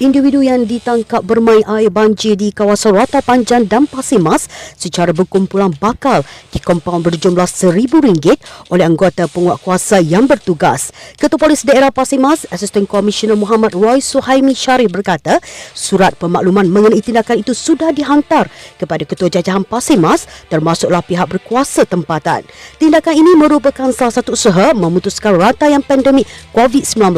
Individu yang ditangkap bermain air banjir di kawasan Rata Panjang dan Pasir Mas secara berkumpulan bakal di kompaun berjumlah RM1,000 oleh anggota penguatkuasa yang bertugas. Ketua Polis Daerah Pasir Mas, Asisten Komisioner Muhammad Roy Suhaimi Sharif berkata, surat pemakluman mengenai tindakan itu sudah dihantar kepada Ketua Jajahan Pasir Mas termasuklah pihak berkuasa tempatan. Tindakan ini merupakan salah satu usaha memutuskan rantaian pandemik COVID-19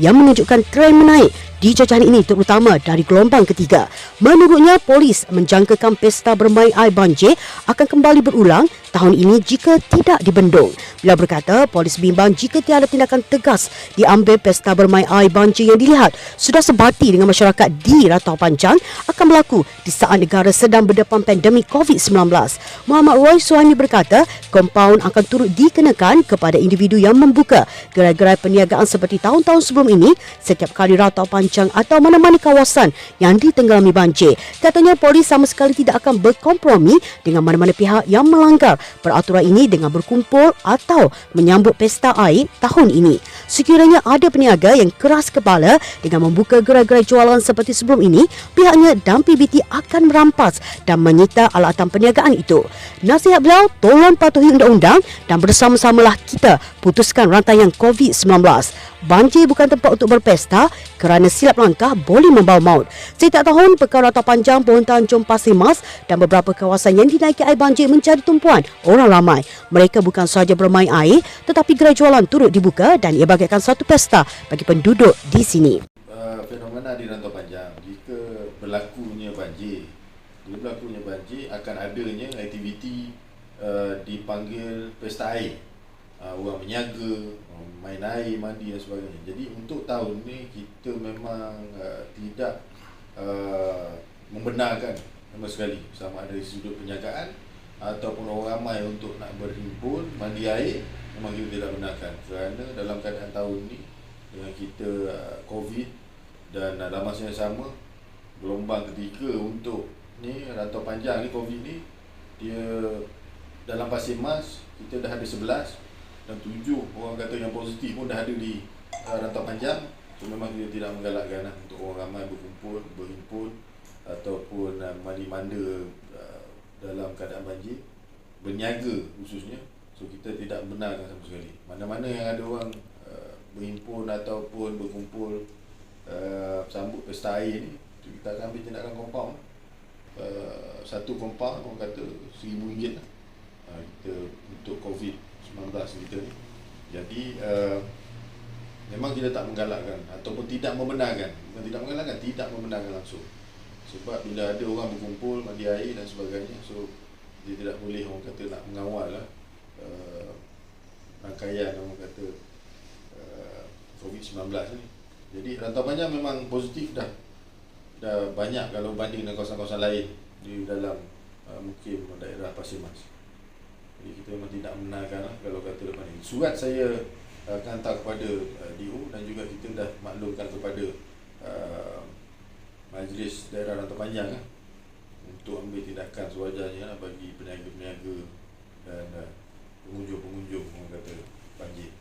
yang menunjukkan tren menaik di jajahan ini terutama dari gelombang ketiga. Menurutnya, polis menjangkakan pesta bermain air banjir akan kembali berulang tahun ini jika tidak dibendung. Beliau berkata, polis bimbang jika tiada tindakan tegas diambil, pesta bermain air banjir yang dilihat sudah sebati dengan masyarakat di Rantau Panjang akan berlaku di saat negara sedang berdepan pandemik COVID-19. Muhammad Roy Suhaimi berkata, kompaun akan turut dikenakan kepada individu yang membuka gerai-gerai perniagaan seperti tahun-tahun sebelum ini setiap kali Rantau Panjang atau mana-mana kawasan yang ditenggelami banjir. Katanya polis sama sekali tidak akan berkompromi dengan mana-mana pihak yang melanggar peraturan ini dengan berkumpul atau menyambut pesta air tahun ini. Sekiranya ada peniaga yang keras kepala dengan membuka gerai-gerai jualan seperti sebelum ini, pihaknya dan PBT akan merampas dan menyita alatan perniagaan itu. Nasihat beliau, tolong patuhi undang-undang dan bersama-samalah kita putuskan rantaian COVID-19. Banjir bukan tempat untuk berpesta kerana silap langkah boleh membawa maut. Setiap tahun, Pekan Rantau Panjang, Pohon Tanjung, Pasir Mas dan beberapa kawasan yang dinaiki air banjir menjadi tumpuan orang ramai. Mereka bukan sahaja bermain air, tetapi gerai jualan turut dibuka dan ia bagaikan satu pesta bagi penduduk di sini. Fenomena di Rantau Panjang, jika berlakunya banjir, akan adanya aktiviti dipanggil pesta air. Orang berniaga, main air, mandi dan sebagainya. Jadi untuk tahun ni kita memang tidak membenarkan sama sekali, sama ada dari sudut penjagaan ataupun orang ramai untuk nak berhimpun mandi air, memang kita tidak benarkan. Kerana dalam keadaan tahun ni dengan kita COVID dan dalam masa yang sama gelombang ketiga untuk ni Rantau Panjang ni COVID ni, dia dalam Pasir Mas kita dah ada 11 dan 7 orang kata yang positif pun dah ada di Rantau Panjang. So memang kita tidak menggalakkan untuk orang ramai berkumpul, berhimpun ataupun mandi-manda dalam keadaan banjir, berniaga khususnya. So kita tidak benarkan sama sekali. Mana-mana yang ada orang berhimpun ataupun berkumpul sambut pesta air ni, kita akan ambil tindakan kompaun. Satu kompaun orang kata RM1,000 lah. Kita untuk COVID-19 kita ni. Jadi memang kita tak menggalakkan ataupun tidak membenarkan. Tidak membenarkan langsung. Sebab bila ada orang berkumpul mandi air dan sebagainya, so dia tidak boleh orang kata nak mengawal lah rangkaian orang kata COVID-19 ni. Jadi Rantau Panjang memang positif dah banyak kalau banding dengan kawasan-kawasan lain di dalam mungkin daerah Pasir Mas. Jadi kita memang tidak membenarkan lah kalau kata lepas ini. Surat saya akan hantar kepada DO dan juga kita dah maklumkan kepada Majlis Daerah Rantau Panjang untuk ambil tindakan sewajarnya bagi peniaga-peniaga dan pengunjung-pengunjung orang kata banjir.